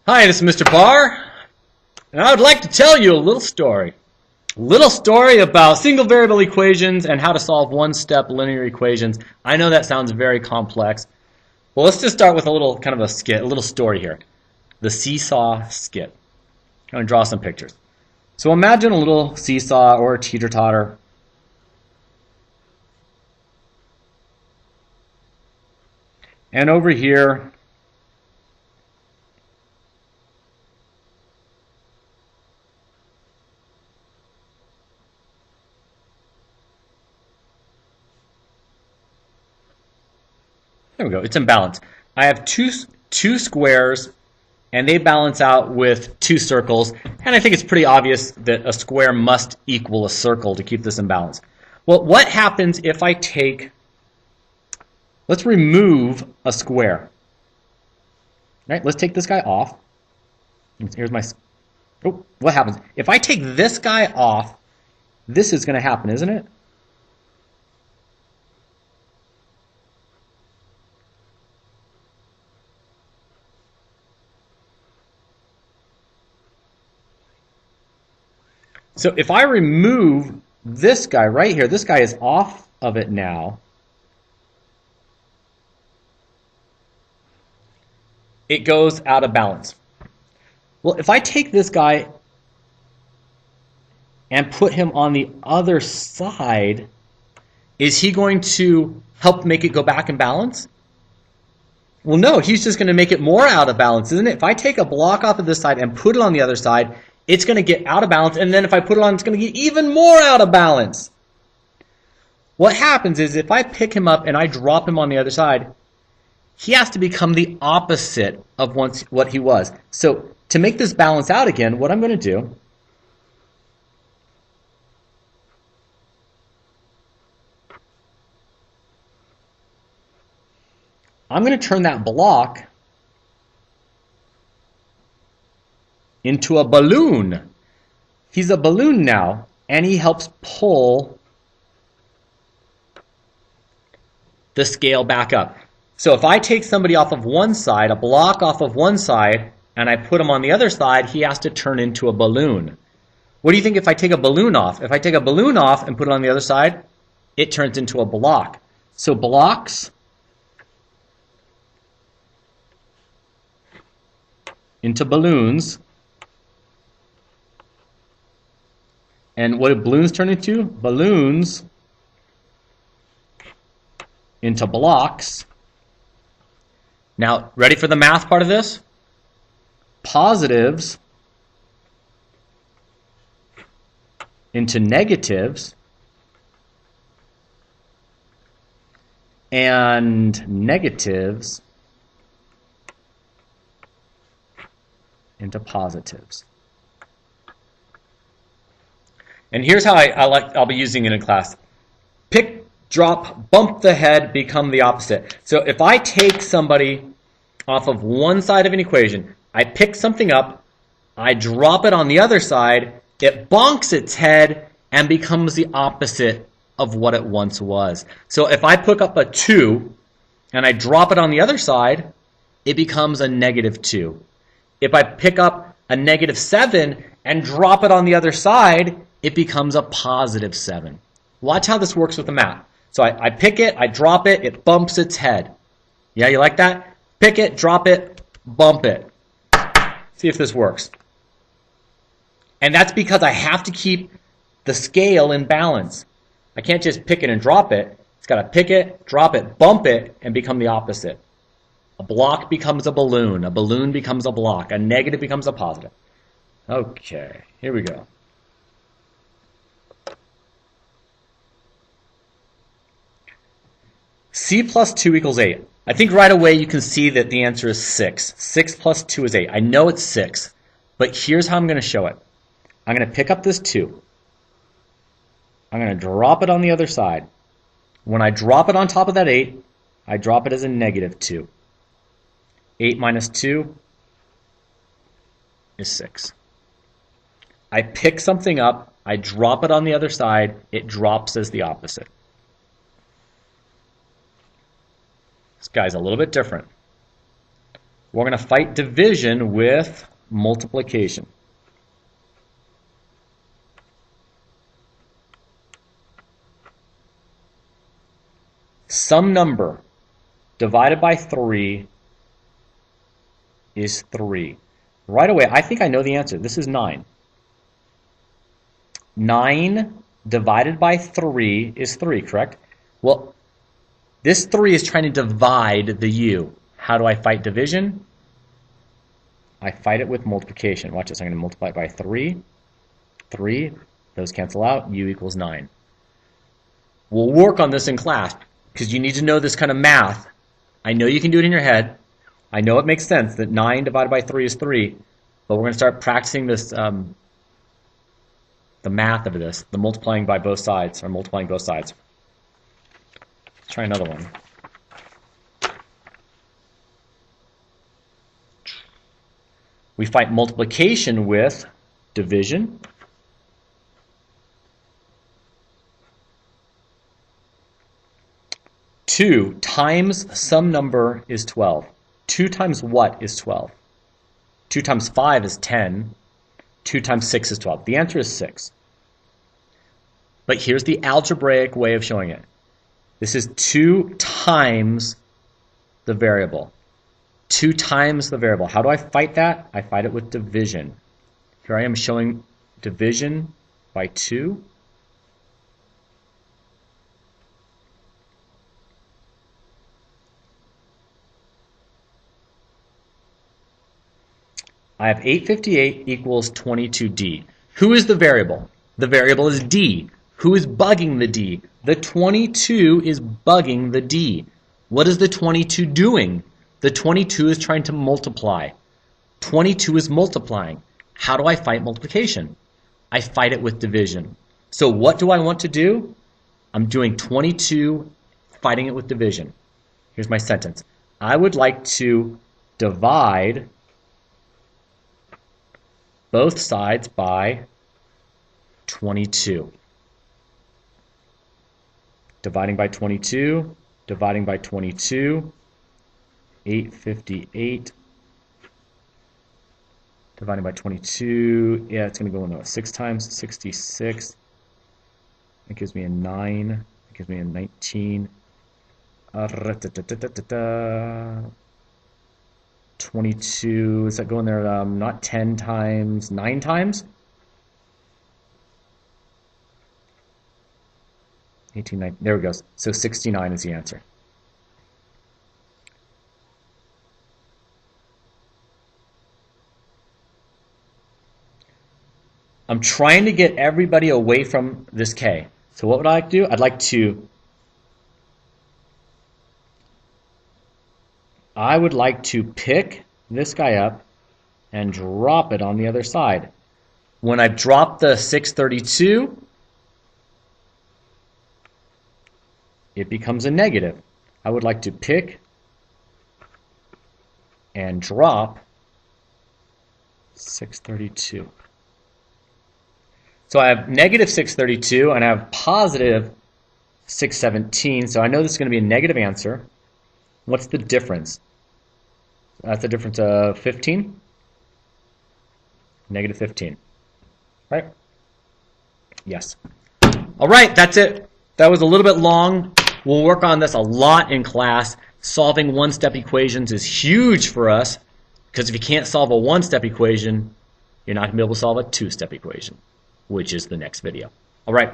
Hi, this is Mr. Barr, and I would like to tell you a little story. A little story about single variable equations and how to solve one-step linear equations. I know that sounds very complex. Well, let's just start with a little kind of a skit, a little story here. The seesaw skit. I'm going to draw some pictures. So imagine a little seesaw or a teeter-totter. And over here, there we go, it's in balance. I have two squares, and they balance out with two circles, and I think it's pretty obvious that a square must equal a circle to keep this in balance. Well, what happens if I take, let's remove a square. Right, let's take this guy off. Here's my, oh, what happens? If I take this guy off, this is going to happen, isn't it? So if I remove this guy right here, this guy is off of it now. It goes out of balance. Well, if I take this guy and put him on the other side, is he going to help make it go back in balance? Well, no, he's just going to make it more out of balance, isn't it? If I take a block off of this side and put it on the other side, it's going to get out of balance, and then if I put it on, it's going to get even more out of balance. What happens is if I pick him up and I drop him on the other side, he has to become the opposite of what he was. So to make this balance out again, what I'm going to do, I'm going to turn that block into a balloon. He's a balloon now, and he helps pull the scale back up. So if I take somebody off of one side, a block off of one side, and I put him on the other side, he has to turn into a balloon. What do you think if I take a balloon off? If I take a balloon off and put it on the other side, it turns into a block. So blocks into balloons. And what do balloons turn into? Balloons into blocks. Now, ready for the math part of this? Positives into negatives, and negatives into positives. And here's how I'll be using it in class. Pick, drop, bump the head, become the opposite. So if I take somebody off of one side of an equation, I pick something up, I drop it on the other side, it bonks its head and becomes the opposite of what it once was. So if I pick up a 2 and I drop it on the other side, it becomes a -2. If I pick up a -7 and drop it on the other side, it becomes a +7. Watch how this works with the math. So I pick it, I drop it, it bumps its head. Yeah, you like that? Pick it, drop it, bump it. See if this works. And that's because I have to keep the scale in balance. I can't just pick it and drop it. It's got to pick it, drop it, bump it, and become the opposite. A block becomes a balloon becomes a block, a negative becomes a positive. Okay, here we go. C plus 2 equals 8. I think right away you can see that the answer is 6. 6 plus 2 is 8. I know it's 6, but here's how I'm going to show it. I'm going to pick up this 2. I'm going to drop it on the other side. When I drop it on top of that 8, I drop it as a -2. 8 minus 2 is 6. I pick something up, I drop it on the other side, it drops as the opposite. This guy's a little bit different. We're going to fight division with multiplication. Some number divided by 3 is 3. Right away, I think I know the answer. This is 9. 9 divided by 3 is 3, correct? Well, this 3 is trying to divide the u. How do I fight division? I fight it with multiplication. Watch this. I'm going to multiply it by 3. 3. Those cancel out. U equals 9. We'll work on this in class because you need to know this kind of math. I know you can do it in your head. I know it makes sense that 9 divided by 3 is 3. But we're going to start practicing this, the math of this, the multiplying by both sides, or multiplying both sides. Let's try another one. We fight multiplication with division. Two times some number is 12. 2 times what is 12? 2 times 5 is 10. 2 times 6 is 12. The answer is 6. But here's the algebraic way of showing it. This is 2 times the variable. 2 times the variable. How do I fight that? I fight it with division. Here I am showing division by 2. I have 858 equals 22D. Who is the variable? The variable is D. Who is bugging the D? The 22 is bugging the D. What is the 22 doing? The 22 is trying to multiply. 22 is multiplying. How do I fight multiplication? I fight it with division. So what do I want to do? I'm doing 22, fighting it with division. Here's my sentence. I would like to divide both sides by 22. Dividing by 22, dividing by 22, 858. Dividing by 22, yeah, it's going to go in 6 times 66. That gives me a 9. That gives me a 19. 22, is that going there? Not 10 times, 9 times? 18, 19, there it goes. So 69 is the answer. I'm trying to get everybody away from this K. So what would I like to do? I would like to pick this guy up and drop it on the other side. When I drop the 632, it becomes a negative. I would like to pick and drop 632. So I have negative 632 and I have positive 617. So I know this is going to be a negative answer. What's the difference? That's a difference of 15. Negative 15. Right? Yes. All right, that's it. That was a little bit long. We'll work on this a lot in class. Solving one-step equations is huge for us because if you can't solve a one-step equation, you're not going to be able to solve a two-step equation, which is the next video. All right.